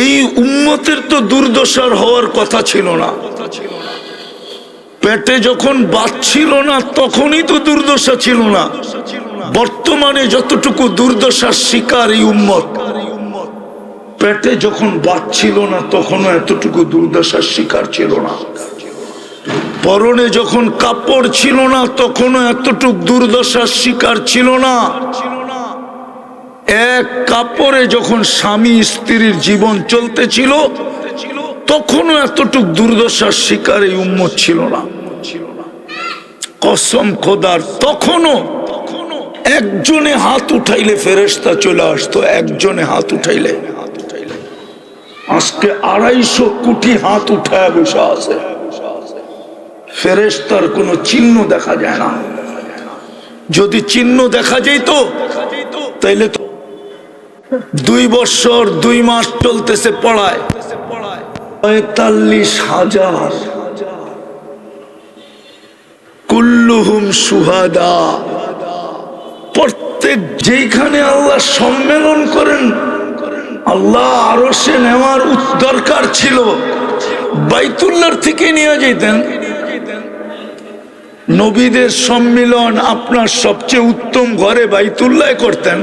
এই উম্মতের তো দুর্দশার হওয়ার কথা ছিল না। পেটে যখন বাচ্ছিল না তখনই তো দুর্দশা ছিল না। বর্তমানে যতটুকু দুর্দশার শিকার এই উম্মত, পেটে যখন বাচ্ছিল না তখনও এতটুকু দুর্দশার শিকার ছিল না। পরনে যখন কাপড় ছিল না তখনও এতটুকু দুর্দশার শিকার ছিল না। এক কাপড়ে যখন স্বামী স্ত্রীর জীবন চলতেছিল তখনও এতটুক দুর্দশার শিকার এই উম্মত ছিল না। কসম খোদার, তখনও একজনে হাত উঠাইলে ফেরেশতা চলে আসতো। একজনে হাত উঠাইলে। আজকে 250 কোটি হাত উঠায় বসে আছে, ফেরেশতার কোনো চিহ্ন দেখা যায় না। যদি চিহ্ন দেখা যেত তাইলে তো 2 বছর 2 মাস চলতেছে পড়ায় 45,000 কুল্লুহুম শুহাদা। প্রত্যেক যেখানে আল্লাহ সম্মেলন করেন, আল্লাহ আরশে নেওয়ার দরকার ছিল, বাইতুল্লাহর থেকে নিয়ে যেতেন। নবীদের সম্মিলন আপনার সবচেয়ে উত্তম ঘরে বাইতুল্লাহ করতেন।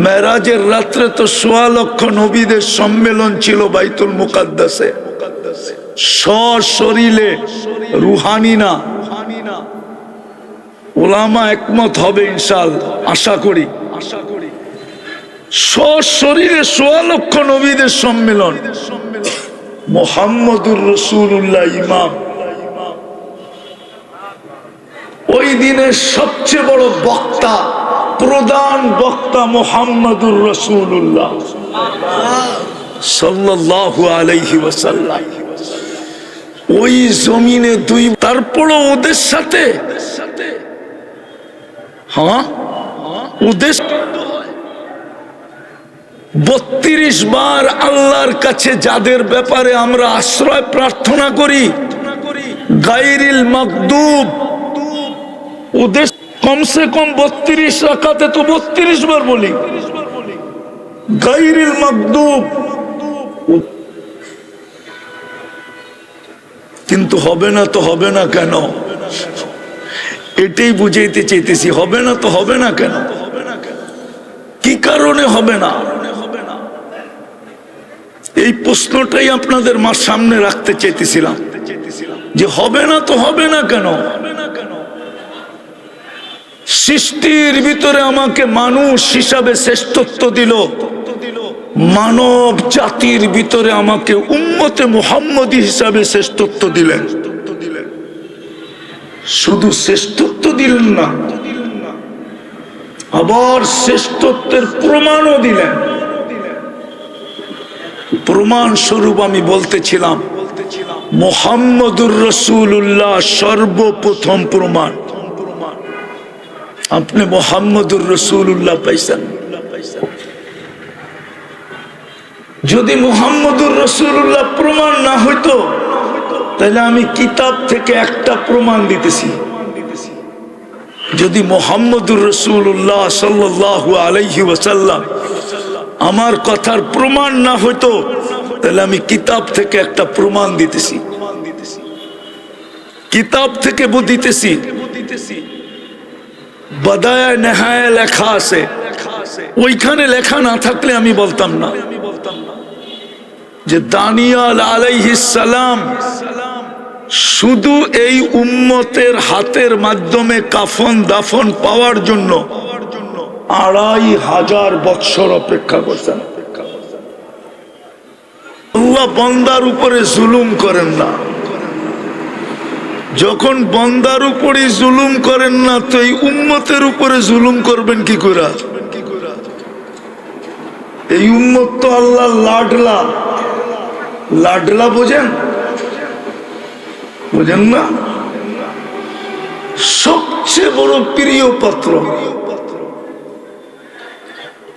মেরাজের রাত্রে তো 1.25 লক্ষ নবীদের সম্মেলন ছিল বাইতুল মুকাদ্দাসে, সশরীরে, রুহানি না। উলামা একমত হবে ইনশাআল্লাহ, আশা করি। সশরীরে 1.25 লক্ষ নবীদের সম্মেলন। মুহাম্মদুর রাসূলুল্লাহ ইমাম। ওই দিনের সবচেয়ে বড় বক্তা, প্রধান বক্তা মুহাম্মদুর রাসূলুল্লাহ সাল্লাল্লাহু আলাইহি ওয়াসাল্লাম। ওই জমিনে তারপরও ওদের সাথে ওদের 32 বার আল্লাহর কাছে যাদের ব্যাপারে আমরা আশ্রয় প্রার্থনা করি, গায়রিল মাগদুব, ওদের কমসে কম 32 রাকাতে তো 32 বার বলি গায়রিল মাগদুব। কিন্তু হবে না তো হবে না কেন? এটাই বুঝাইতে চাইতেছি। হবে না তো হবে না কেন? কি কারণে হবে না? এই প্রশ্নটাই আপনাদের সামনে রাখতে চাইতেছিলাম যে হবে না তো হবে না কেন? সৃষ্টির ভিতরে আমাকে মানুষ হিসাবে শ্রেষ্ঠত্ব দিল, মানব জাতির ভিতরে আমাকে উম্মতে মুহাম্মদী হিসাবে শ্রেষ্ঠত্ব দিলেন। শুধু শ্রেষ্ঠত্ব দিলেন না, আবার শ্রেষ্ঠত্বের প্রমাণও দিলেন। প্রমাণ স্বরূপ আমি বলতেছিলাম মুহাম্মদুর রাসূলুল্লাহ সর্বপ্রথম প্রমাণ। আপনি মুহাম্মদুর রাসূলুল্লাহ পাইছেন। যদি মুহাম্মদুর রাসূলুল্লাহ প্রমাণ না হইতো তাহলে আমি কিতাব থেকে একটা প্রমাণ দিতেছি। যদি মুহাম্মদুর রাসূলুল্লাহ সাল্লাল্লাহু আলাইহি ওয়াসাল্লাম আমার কথার প্রমাণ না হইতো তাহলে আমি কিতাব থেকে একটা প্রমাণ দিতেছি। কিতাব থেকে দিতেছি। বাদায়া নেহায়া লেখা আছে, ওইখানে লেখা না থাকলে আমি বলতাম না যে দানিয়াল আলাইহিস সালাম শুধু এই উম্মতের হাতের মাধ্যমে কাফন দাফন পাওয়ার জন্য 2500 বৎসর অপেক্ষা করছেন। আল্লাহ বান্দার উপরে জুলুম করেন না। যখন বান্দার উপরে জুলুম করেন না তো এই উম্মতের উপরে জুলুম করবেন কি করে? এই উম্মত তো আল্লাহ লাডলা। লাডলা বোঝেন? বোঝেন না? সবচেয়ে বড় প্রিয় পাত্র।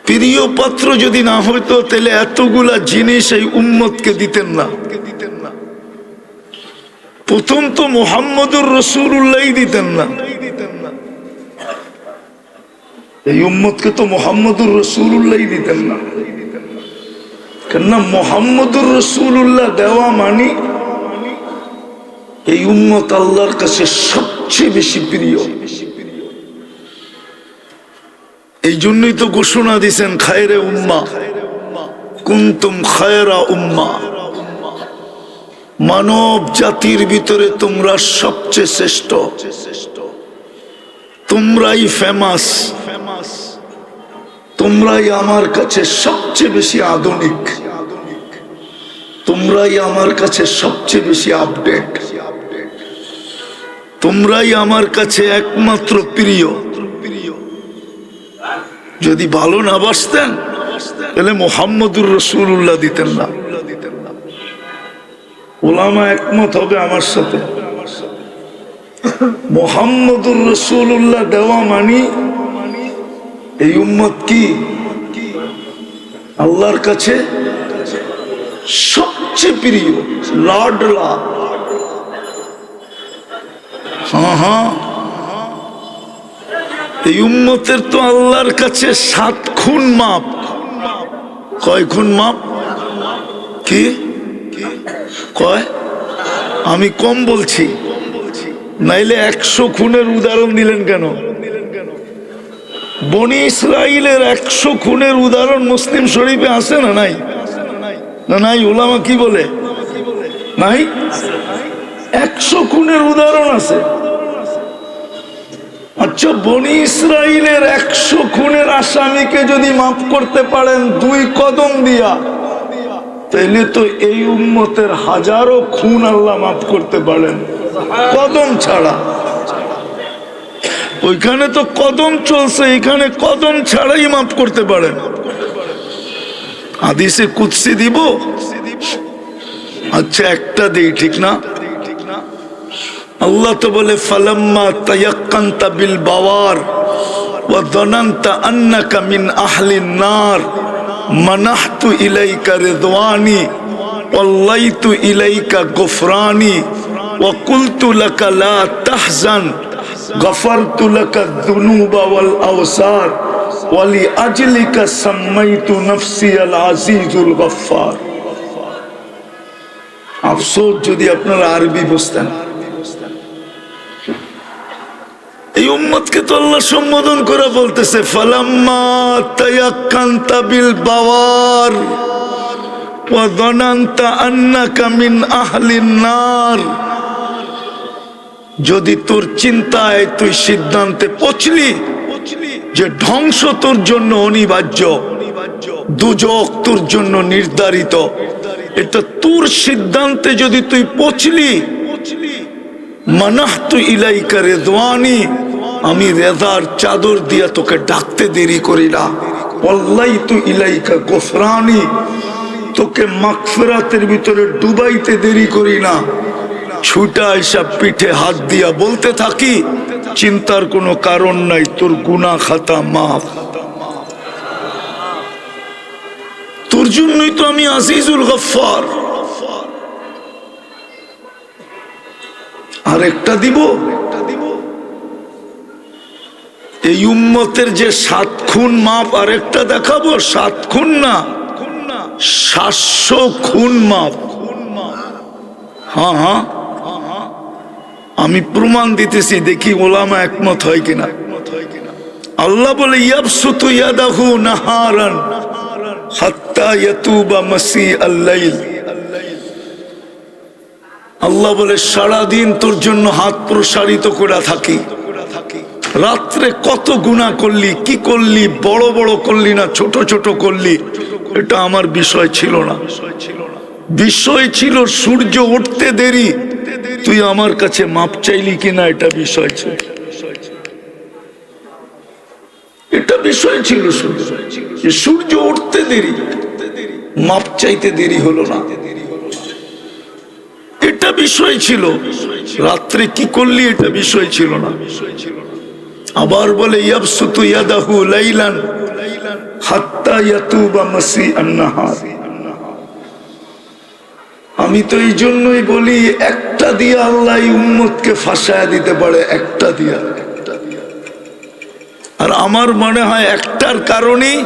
প্রিয় পাত্র যদি না হইতো তাহলে এতগুলা জিনিস এই উম্মতকে দিতেন না। প্রথম তো মুহাম্মদুর রাসূলুল্লাহ দিতেন না। এই উম্মতকে তো মুহাম্মদুর রাসূলুল্লাহ দিতেন না। কেননা মুহাম্মদুর রাসূলুল্লাহ দেওয়া মানি এই উম্মত আল্লাহর কাছে সবচেয়ে বেশি প্রিয়। এই জন্যই তো ঘোষণা দিয়েছেন খায়রে উম্মা কুনতুম খায়রা উম্মা, মানব জাতির ভিতরে তোমরা সবচেয়ে শ্রেষ্ঠ, তোমরাই ফেমাস, তোমরাই আমার কাছে সবচেয়ে বেশি আধুনিক, তোমরাই আমার কাছে সবচেয়ে বেশি আপডেট, তোমরাই আমার কাছে একমাত্র প্রিয়। যদি ভালো না বাসতেন তাহলে মুহাম্মদুর রাসূলুল্লাহ দিতেন না। উলামা একমত হবে আমার সাথে, মুহাম্মদুর রাসূলুল্লাহ দেওয়া মানি এই উম্মত কি আল্লাহর কাছে সবচেয়ে প্রিয়, লাডলা। হ্যাঁ, এই উম্মতের তো আল্লাহর কাছে 7 খুন মাপ। কয় খুন মাপ? কি কয়? আমি কম বলছি, নাইলে 100 খুনের উদাহরণ দিলেন কেন? বনি ইসরাইলের 100 খুনের উদাহরণ মুসলিম শরীফে আছে না নাই? না নাই? উলামা কি বলে? নাই? 100 খুনের উদাহরণ আছে। আচ্ছা, বনি ইসরাইলের 100 খুনের আসামিকে যদি মাফ করতে পারেন 2 কদম দিয়া, তাইলে তো এই উম্মতের হাজারো খুন আল্লাহ মাফ করতে পারেন কদম ছাড়া। ওইখানে তো কদম চলছে, এখানে কদম ছাড়াই মাফ করতে পারেন। হাদিসে কুদসি দিব? আচ্ছা, একটা দেই, ঠিক না? আল্লাহ তো বলে ফালাম্মা তায়াক্কানতা বিল বাওয়ার ওয়া যানানতা আন্নাকা মিন আহলিন নার মানাহতু ইলাইকা রিদওয়ানি ওয়াল্লাইতু ইলাইকা গফরানি ওয়া কুলতু লাকা লা তাহজান গফারতু লাকা যুনুবা ওয়াল আওসার ওয়া লিআজলিকা সাম্মাইতু নাফসি আল আজিজুল গফফার। আফসোস যদি আপনারা আরবি বুঝতেন। এই উম্মতকে তো আল্লাহ সম্বোধন করে বলতেছে ফালাম্মা তায়াক্কানতা বিল বাওয়ার ওয়া যানানতা আন্নাকা মিন আহলিন নার। যদি তোর চিন্তায় তুই সিদ্ধান্তে পৌঁছলি যে ধ্বংস তোর জন্য অনিবার্য, দুজক তোর জন্য নির্ধারিত, এটা তোর সিদ্ধান্তে যদি তুই পৌঁছলি, মানাহতু ইলাইকা রিদওয়ানি, আমি রেজার চাদর দিয়া তোকে ডাকতে দেরি করি না, ওয়াল্লাইতু ইলাইকা গফরানি, তোকে মাগফিরাতের ভিতরে ডুবাইতে দেরি করি না। ছুটা এসব পিঠে হাত দিয়া বলতে থাকি চিন্তার কোনো কারণ নাই, তোর গুনাহ খাতা মাফ। তোর জন্যই তো আমি আজিজুল গফফার। আর একটা দিব, এই উম্মতের যে 7 খুন মাপ, আর একটা দেখাবো। 7 খুন না, 700 খুন মাপ। হ্যাঁ হ্যাঁ, আমি প্রমাণ দিতেছি, দেখি ওলামা একমত হয় কিনা। আল্লাহ বলে ইয়াবসুতু ইয়াদাহু নাহারান হাত্তা ইয়াতুবা মাসিআল লাইল। আল্লাহ বলে সারাদিন তোর জন্য হাত প্রসারিত করে থাকি। রাত্রে কত গুনাহ করলি, কি করলি, বড় বড় করলি না ছোট ছোট করলি, এটা আমার বিষয় ছিল না। বিষয় ছিল সূর্য উঠতে দেরি, তুই আমার কাছে মাপ চাইলি কিনা, এটা বিষয় ছিল। এটা বিষয় ছিল সূর্য উঠতে দেরি, মাপ চাইতে দেরি হলো না, এটা বিষয় ছিল। রাত্রে কি করলি এটা বিষয় ছিল না। আবার বলে ইয়াবসুতু ইয়াদাহু লাইলান হাত্তা ইয়াতুবা মাসিআন নাহার। আমি তো এই জন্যই বলি একটা দিয়া আল্লাহ উম্মতকে ফাঁসায়া দিতে পারে, একটা দিয়া। আর আমার মনে হয় একটার কারণেই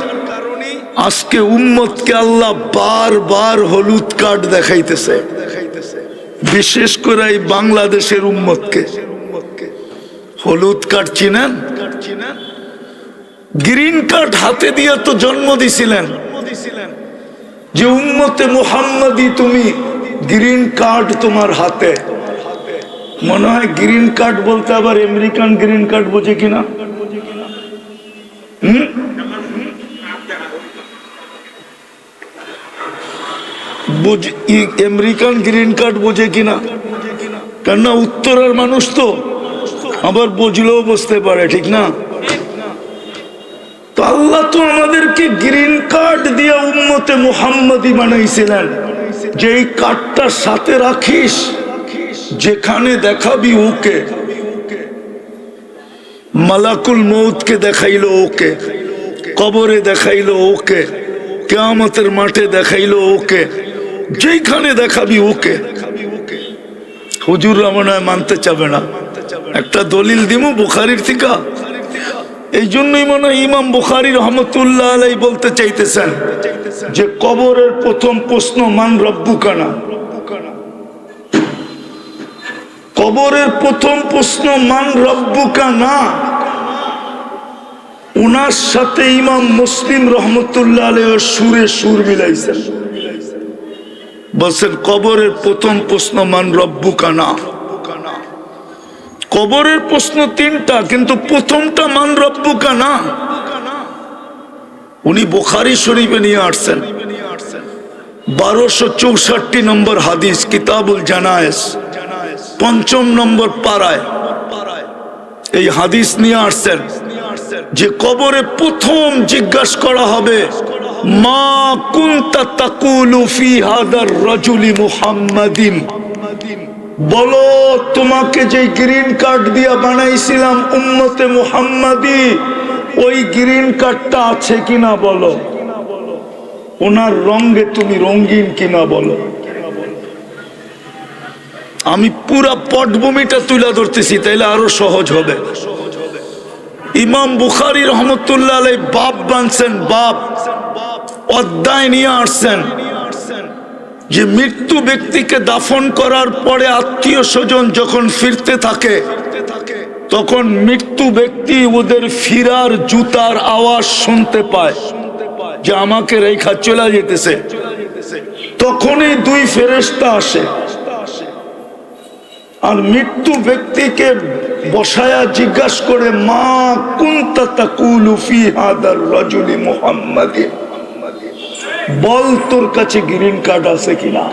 আজকে উম্মতকে আল্লাহ বারবার হলুদ কার্ড দেখাইতেছে, বিশেষ করে এই বাংলাদেশের উম্মতকে। হলুদ কার্ড চিনেন? গ্রিন কার্ড হাতে দিয়ে তো জন্ম দিছিলেন যে উম্মতে মুহাম্মাদি তুমি, গ্রিন কার্ড তোমার হাতে। মনে হয় গ্রিন কার্ড বলতে আবার আমেরিকান গ্রিন কার্ড বোঝে কিনা? আমেরিকান গ্রিন কার্ড বোঝে কিনা? কেননা উত্তরের মানুষ তো, আবার বুঝলেও বুঝতে পারে, ঠিক না? তো আল্লাহ তো আমাদেরকে গ্রিন কার্ড দিয়ে উম্মতে মুহাম্মাদি বানাইছিলেন, যে এই কার্ডটা সাথে রাখিস, যেখানে দেখাবি ওকে। মালাকুল মউতকে দেখাইলো ওকে, কবরে দেখাইলো ওকে, কিয়ামতের মাঠে দেখাইলো ওকে, যেখানে দেখাবি ওকে। হুজুররা মনে হয় মানতে চাবে না। একটা দলিল দিমু বুখারীর থেকে। এই জন্যই মনে হয় ইমাম বুখারী রহমতুল্লাহ আলাইহি বলতে চাইতেছেন যে কবরের প্রথম প্রশ্ন মান রব্বুকা না। কবরের প্রথম প্রশ্ন মান রব্বুকা না। উনার সাথে ইমাম মুসলিম রহমতুল্লাহ আলাইহি সুরে সুর মিলাইছেন, বলছেন কবরের প্রথম প্রশ্ন মান রব্বুকা না। কবরের প্রশ্ন তিনটা, কিন্তু প্রথমটা মান রব্বুকা না। উনি বুখারী শরীফে নিয়ে আসছেন 1264 নম্বর হাদিস, কিতাবুল জানায়েজ 5 নম্বর পারায় এই হাদিস নিয়ে আসছেন যে কবরে প্রথম জিজ্ঞাসা করা হবে মা কুনতা তাকুলু ফি হাদার রাজুলি মুহাম্মাদিন। বলো তোমাকে যে গ্রিন কার্ড দিয়া বানাইছিলাম উম্মতে মুহাম্মাদি, ওই গ্রিন কার্ডটা আছে কিনা বলো। ওনার রঙে তুমি রঙিন কিনা বলো। আমি পুরা পটভূমিটা তুলে ধরতেছি, তাইলে আরো সহজ হবে। ইমাম বুখারী রহমতুল্লাহ আলাইহি বাব বানছেন, বাব অধ্যায় নিয়ে আসছেন যে মৃত্যু ব্যক্তিকে দাফন করার পরে আত্মীয় স্বজন যখন ফিরতে থাকে, তখন মৃত্যু ব্যক্তি ওদের ফিরার জুতার আওয়াজ শুনতে পায় যে আমাকে রেখা চলে যেতেছে। তখনই দুই ফেরেশতা আসে আর মৃত্যু ব্যক্তিকে বসায়া জিজ্ঞাসা করে মা কুনতা তাকুলু ফি হাদার রাজুলি মুহাম্মাদিন, বল তোর কাছে গ্রিন কার্ড আছে কিনা,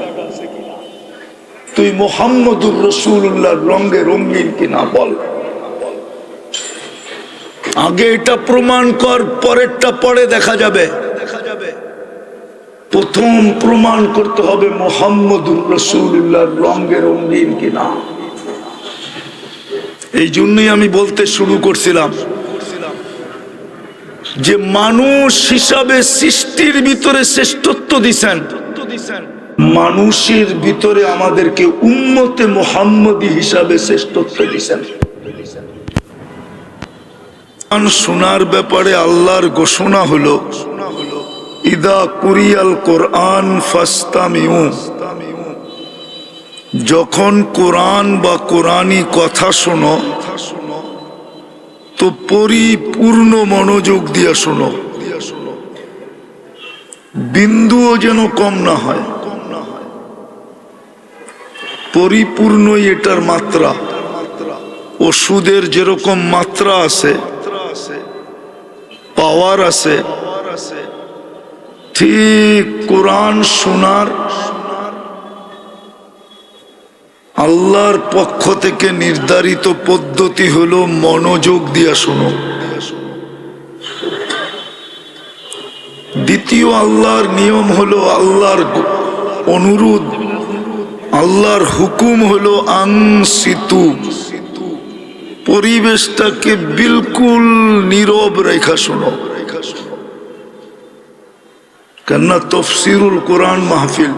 তুই মুহাম্মদুর রাসূলুল্লাহর রঙে রঙিন কিনা বল। আগে এটা প্রমাণ কর, পরেরটা পরে দেখা যাবে। প্রথম প্রমাণ করতে হবে মুহাম্মদুর রাসূলুল্লাহর রঙে রঙিন কিনা। এই জন্যই আমি বলতে শুরু করছিলাম যে মানুষ হিসাবে সৃষ্টির ভিতরে শ্রেষ্ঠত্ব দিছেন, মানুষের ভিতরে আমাদেরকে উম্মতে মুহাম্মদী হিসাবে শ্রেষ্ঠত্ব দিছেন। শোনার ব্যাপারে আল্লাহর ঘোষণা হলো ইদা কুরিয়াল কোরআন ফাস্তামিউ, যখন কোরআন বা কোরআনী কথা শোনো তো পরিপূর্ণ মনোযোগ দিয়ে শোনো, বিন্দুও যেন কম না হয়। পরিপূর্ণই এটার মাত্রা। ওষুধের যেরকম মাত্রা আছে, পাওয়ার আছে, ঠিক কোরআন শোনার আল্লাহর পক্ষ থেকে নির্ধারিত পদ্ধতি হলো মনোযোগ দিয়া শোনো। দ্বিতীয় আল্লাহর নিয়ম হলো, আল্লাহর অনুরোধ, আল্লাহর হুকুম হলো আনসিতু, পরিবেশটাকে বিলকুল নীরব রেখা শোনো। কেননা তাফসীরুল কোরআন মাহফিল,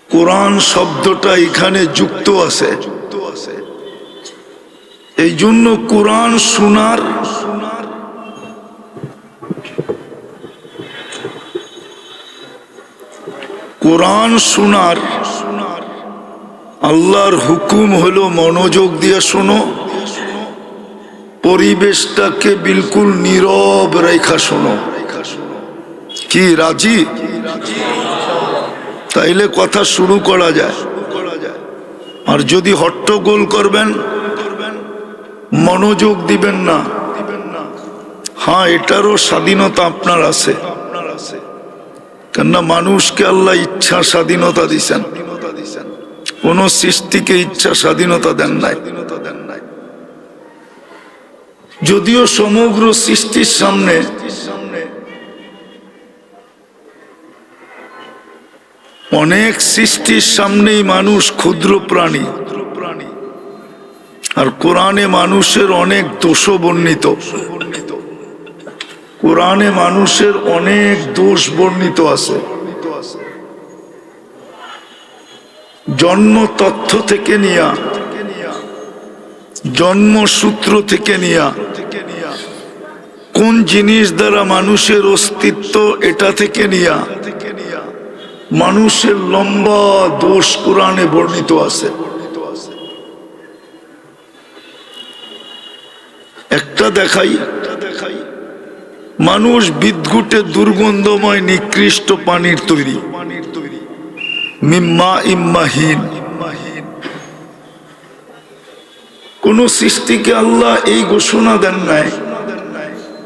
কোরআন শব্দটা এখানে যুক্ত আছে। এই জন্য কোরআন শোনার কোরআন শোনার আল্লাহর হুকুম হলো মনোযোগ দিয়ে শোনো, পরিবেশটাকে বিলকুল নীরব রেখা শোনো। কি রাজি? তাইলে কথা শুরু করা যায়। আর যদি হট্টগোল করবেন, মনোযোগ দিবেন না, হ্যাঁ এটারও স্বাধীনতা আপনার আছে, কেননা মানুষকে আল্লাহ ইচ্ছা স্বাধীনতা দিছেন, কোন সৃষ্টিকে ইচ্ছা স্বাধীনতা দেন নাই। যদিও সমগ্র সৃষ্টির সামনে অনেক সৃষ্টির সামনেই মানুষ ক্ষুদ্র প্রাণী, আর কোরআনে মানুষের অনেক দোষ বর্ণিত, কোরআনে মানুষের অনেক দোষ বর্ণিত আছে। জন্ম তথ্য থেকে নিয়া, জন্মসূত্র থেকে নিয়া, কোন জিনিস দ্বারা মানুষের অস্তিত্ব এটা থেকে নিয়া মানুষের লম্বা দোষ কোরআনে বর্ণিত আছে। একটা দেখাই, মানুষ বিদ্যুটে দুর্গন্ধময় নিকৃষ্ট পানির তৈরি, মিম্মা ইম্মাহিন। কোন সৃষ্টিকে আল্লাহ এই ঘোষণা দেন নাই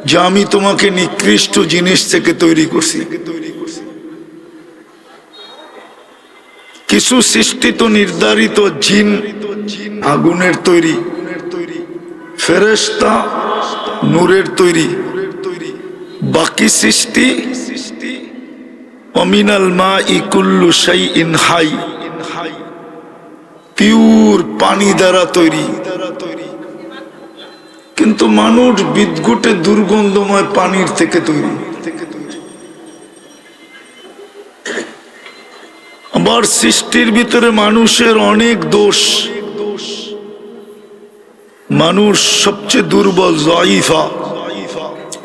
যে আমি তোমাকে নিকৃষ্ট জিনিস থেকে তৈরি করছি। কিছু সৃষ্টি তো নির্ধারিত, জিন আগুনের তৈরি, ফেরেশতা নূরের তৈরি, বাকি সৃষ্টি অমিনাল মাই কুল্লু শাইইন হাই, পিওর পানি দ্বারা তৈরি। কিন্তু মানুষ বিদ্যুটে দুর্গন্ধময় পানির থেকে তৈরি। আবার সৃষ্টির ভিতরে মানুষের অনেক দোষ, মানুষ সবচেয়ে দুর্বল, যায়িফা।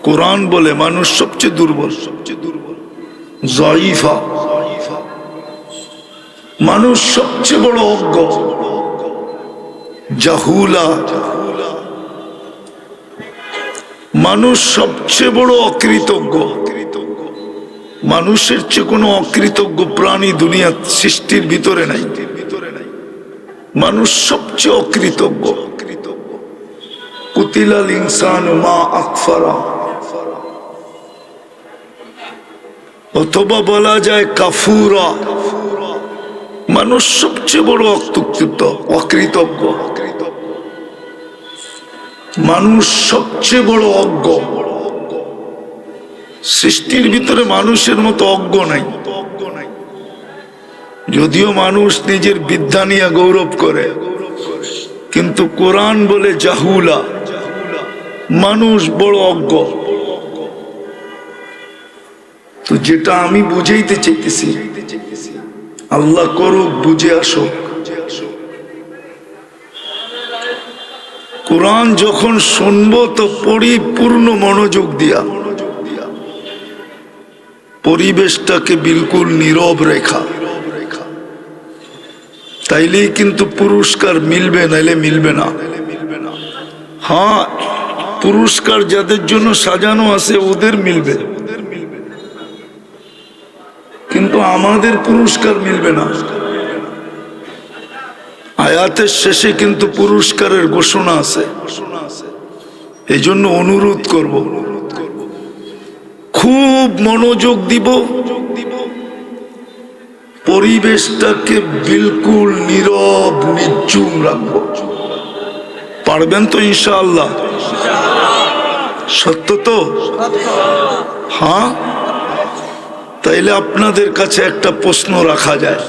কোরআন বলে মানুষ সবচেয়ে দুর্বল, যায়িফা। মানুষ সবচেয়ে বড় অজ্ঞ, জাহুলা। মানুষ সবচেয়ে বড় অকৃতজ্ঞ। মানুষের চেয়ে কোনো অকৃতজ্ঞ প্রাণী দুনিয়া সৃষ্টির ভিতরে নাই। মানুষ সবচেয়ে অকৃতজ্ঞ। কুতিলাল ইনসানু মা আকফারা, অথবা বলা যায় কাফুরা। মানুষ সবচেয়ে বড় অকৃতজ্ঞ। মানুষ সবচেয়ে বড় অজ্ঞ। সৃষ্টির ভিতরে মানুষের মতো অজ্ঞ নাই। যদিও মানুষ নিজের বিদ্যা নিয়ে গৌরব করে, কিন্তু কোরআন বলে জাহুলা, মানুষ বড় অজ্ঞ। তো যেটা আমি বুঝাইতে চাইতেছি, আল্লাহ করুক বুঝে আসো। কোরআন যখন শুনবো তো পরিপূর্ণ মনোযোগ দিয়া, পরিবেশটাকে বিলকুল নীরব রেখা, তাইলেই কিন্তু পুরস্কার মিলবে, নাইলে মিলবে না। হ্যাঁ, পুরস্কার যাদের জন্য সাজানো আছে ওদের মিলবে, কিন্তু আমাদের পুরস্কার মিলবে না। আয়াতের শেষে কিন্তু পুরস্কারের ঘোষণা আছে। এই জন্য অনুরোধ করব, খুব মনোযোগ দিব, পরিবেশটাকে বিলকুল নীরব নির্জুম রাখবো। পারবেন তো ইনশাআল্লাহ? সত্য তো? হ্যাঁ, তাইলে আপনাদের কাছে একটা প্রশ্ন রাখা যায়।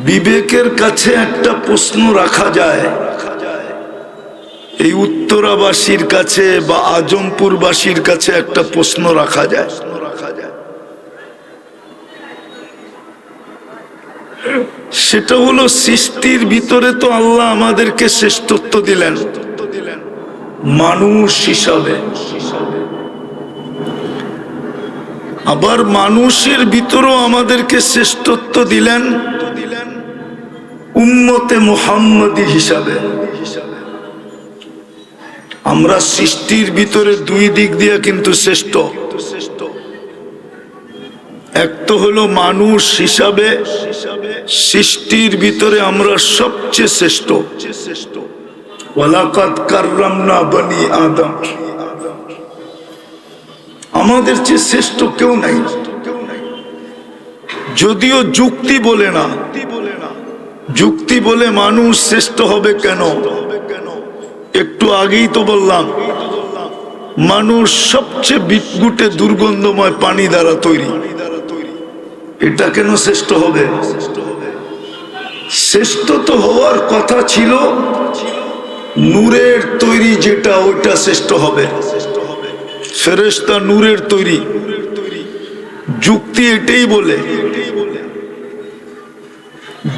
বিবেকের কাছে একটা প্রশ্ন রাখা যায়। এই উত্তরাবাসীর কাছে বা আজমপুরবাসীর কাছে একটা প্রশ্ন রাখা যায়। সেটা হলো, সৃষ্টির ভিতরে তো আল্লাহ আমাদেরকে শ্রেষ্ঠত্ব দিলেন মানুষ হিসাবে। আবার মানুষের ভিতরেও আমাদেরকে শ্রেষ্ঠত্ব দিলেন উম্মতে মুহাম্মদী হিসাবে। আমরা সৃষ্টির ভিতরে দুই দিক দিয়ে কিন্তু শ্রেষ্ঠ। এক তো হলো মানুষ হিসাবে, সৃষ্টির ভিতরে আমরা সবচেয়ে শ্রেষ্ঠ। ওয়ালাকাদ কাররামনা বনি আদম, আমাদের চেয়ে শ্রেষ্ঠ কেউ নাই। যদিও যুক্তি বলে না, যুক্তি বলে মানুষ শ্রেষ্ঠ হবে কেন? একটু আগেই তো বললাম মানুষ সবচেয়ে বিটগুটে দুর্গন্ধময় পানি দ্বারা তৈরি, এটা কেন শ্রেষ্ঠ হবে? শ্রেষ্ঠ তো হওয়ার কথা ছিল নূরের তৈরি, যেটা ওইটা শ্রেষ্ঠ হবে। ফেরেশতা নূরের তৈরি, যুক্তি এটাই বলে।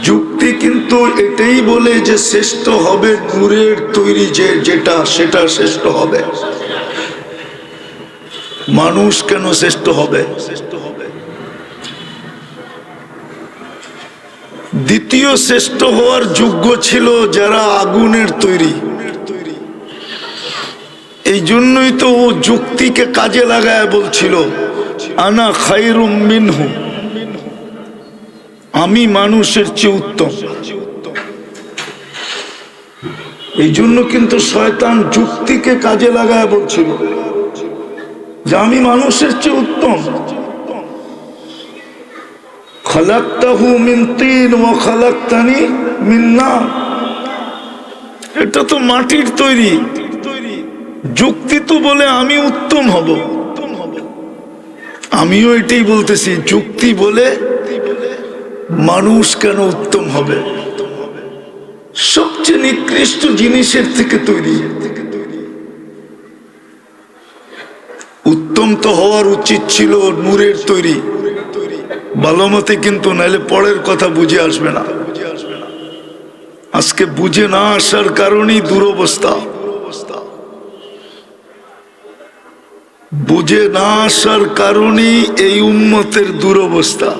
যুক্তি কিন্তু এটাই বলে যে শ্রেষ্ঠ হবে নূরের তৈরি, যেটা সেটা শ্রেষ্ঠ হবে। মানুষ কেন শ্রেষ্ঠ হবে? দ্বিতীয় শ্রেষ্ঠ হওয়ার যোগ্য ছিল যারা আগুনের তৈরি। এই জন্যই তো ও যুক্তিকে কাজে লাগায় বলছিল আনা খায়রুম মিনহু, আমি মানুষের চেয়ে উত্তম। এই জন্য কিন্তু শয়তান যুক্তিকে কাজে লাগায় বলছিল যে আমি মানুষের চেয়ে উত্তম। খালাকতাহু মিন তিন ওয়া খালাকতানি মিন নার, এটা তো মাটির তৈরি। যুক্তি তো বলে আমি উত্তম হব, আমিও এটাই বলতেছি। যুক্তি বলে মানুষ কেন উত্তম হবে? সবচেয়ে নিকৃষ্ট জিনিসের থেকে তৈরি। উত্তম তো হওয়ার উচিত ছিল নূরের তৈরি, ভালো মতে, কিন্তু নাইলে পরের কথা বুঝে আসবে না। আজকে বুঝে না আসার কারণেই দুরবস্থা। বুঝে না আসার কারণেই এই উম্মতের দুরবস্থা।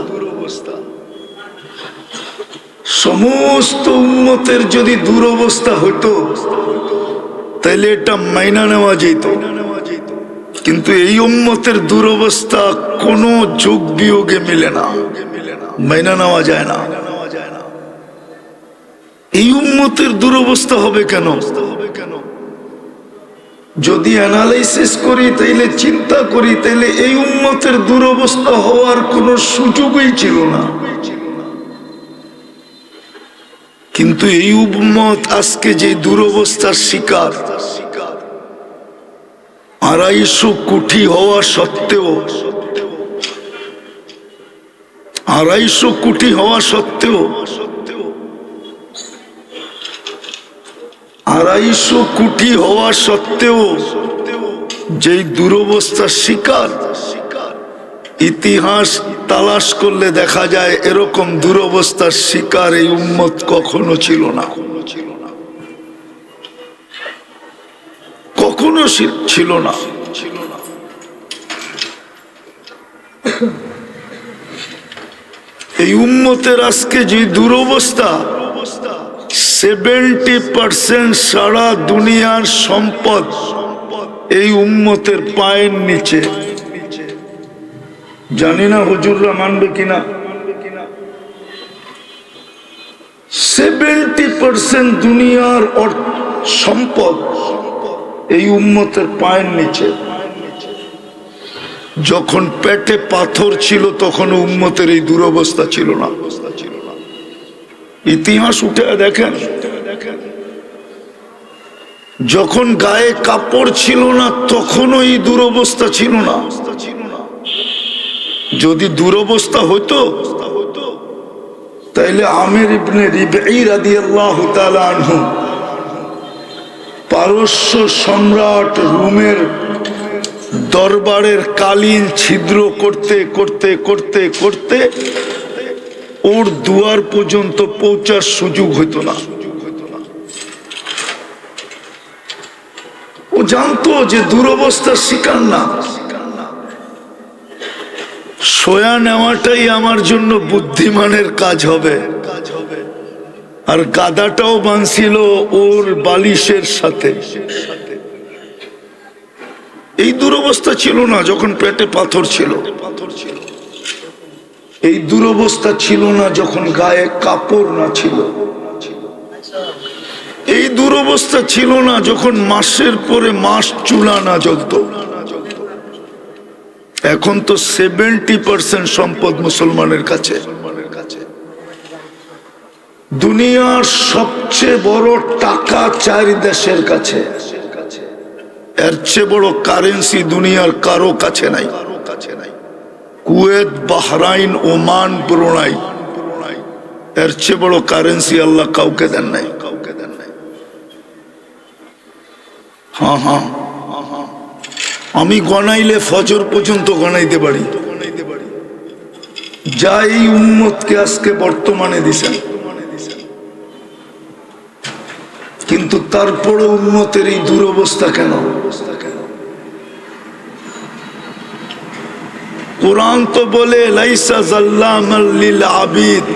সমস্ত উম্মতের যদি দুরবস্থা হতো তাইলে এটা মাইনা নেওয়া যেত, কিন্তু এই উম্মতের দুরবস্থা কোনো যোগ বিয়োগে মিলে না, মাইনা নেওয়া যায় না। এই উম্মতের দুরবস্থা হবে কেন? যদি অ্যানালাইসিস করি, তাইলে চিন্তা করি, তাইলে এই উম্মতের দুরবস্থা হওয়ার কোনো সুযোগই ছিল না। কিন্তু এই উম্মত আজকে যে দুরবস্থার শিকার, 250 কোটি হওয়া সত্ত্বেও, 250 কোটি হওয়া সত্ত্বেও, 250 কোটি হওয়া সত্ত্বেও যেই দুরবস্থার শিকার, ইতিহাস তালাশ করলে দেখা যায় এরকম দুরবস্থার শিকার এই উম্মত কখনো ছিল না, কখনো ছিল না। এই উম্মতের আজকে যে দুরবস্থা, 70% সারা দুনিয়ার সম্পদ এই উম্মতের পায়ের নিচে। জানি না হুজুররা মানবে কিনা, 70% দুনিয়ার সম্পদ এই উম্মতের পায়ের নিচে। যখন পেটে পাথর ছিল তখন উম্মতের এই দুরবস্থা ছিল না। ইতিহাস উঠে দেখেন, যখন গায়ে কাপড় ছিল না তখনও এই দুরবস্থা ছিল না। যদি দুরবস্থা হতো তাইলে আমির ইবনে রিবঈ রাদিয়াল্লাহু তাআলা আনহু, পারস্য সম্রাট রোমের দরবারের কালীন ছিদ্র করতে করতে করতে করতে ওর দুয়ার পর্যন্ত পৌঁছার সুযোগ হইতো না। ও জানতো যে দুরবস্থার শিকার না। সোয়া নেওয়াটাই আমার জন্য বুদ্ধিমানের কাজ হবে। আর গাদাটাও বাঁধছিল ওর বালিশের সাথে। এই দুরবস্থা ছিল না যখন পেটে পাথর ছিল, এই দুরবস্থা ছিল না যখন গায়ে কাপড় না ছিল, এই দুরবস্থা ছিল না যখন মাসের পরে মাস চুলা না জ্বলত। এখন তো 70% সম্পদ মুসলমানের কাছে। দুনিয়ার সবচেয়ে বড় টাকা 4 দেশের কাছে, এর চেয়ে বড় কারেন্সি দুনিয়ার কারো কাছে নাই। কুয়েত, বাহরাইন, ওমান, ব্রুনাই, এর চেয়ে বড় কারেন্সি আল্লাহ কাউকে দেন নাই। হ্যাঁ হ্যাঁ, আমি গনাইলে ফজর পর্যন্ত গনাইতে পারি। যা এই উম্মতকে আজকে বর্তমানে দিছেন, কিন্তু তারপরে উম্মতের এই দুরবস্থা কেন? কোরআন তো বলে লাইসা যাল্লামান লিল আবিদ